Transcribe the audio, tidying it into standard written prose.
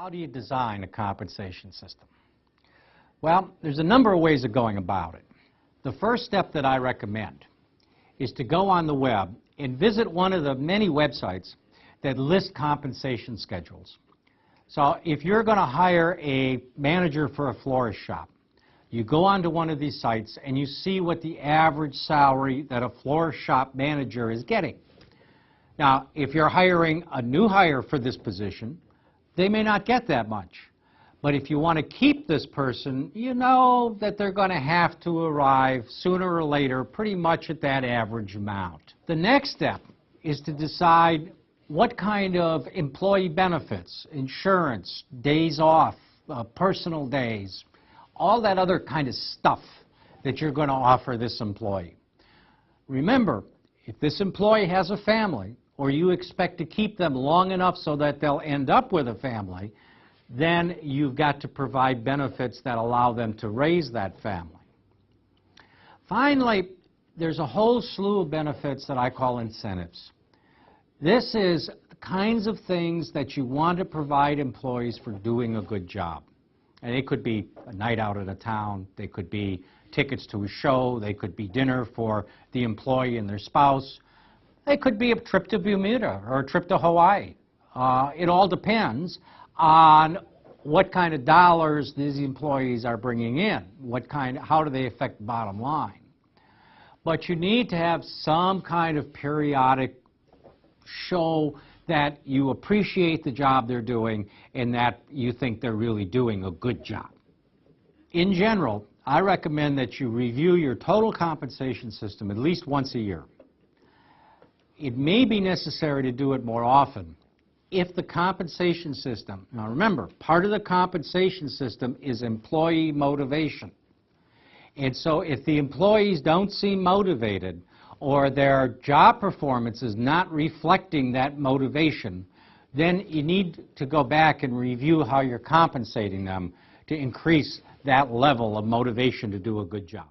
How do you design a compensation system? Well, there's a number of ways of going about it. The first step that I recommend is to go on the web and visit one of the many websites that list compensation schedules. So if you're going to hire a manager for a florist shop, you go onto one of these sites and you see what the average salary that a florist shop manager is getting. Now, if you're hiring a new hire for this position, they may not get that much. But if you want to keep this person, you know that they're going to have to arrive sooner or later pretty much at that average amount. The next step is to decide what kind of employee benefits, insurance, days off, personal days, all that other kind of stuff that you're going to offer this employee. Remember, if this employee has a family, or you expect to keep them long enough so that they'll end up with a family, then you've got to provide benefits that allow them to raise that family. Finally, there's a whole slew of benefits that I call incentives. This is the kinds of things that you want to provide employees for doing a good job. And it could be a night out at a town, they could be tickets to a show, they could be dinner for the employee and their spouse, it could be a trip to Bermuda or a trip to Hawaii. It all depends on what kind of dollars these employees are bringing in, how do they affect the bottom line. But you need to have some kind of periodic show that you appreciate the job they're doing and that you think they're really doing a good job. In general, I recommend that you review your total compensation system at least once a year. It may be necessary to do it more often if the compensation system, now remember, part of the compensation system is employee motivation. And so if the employees don't seem motivated or their job performance is not reflecting that motivation, then you need to go back and review how you're compensating them to increase that level of motivation to do a good job.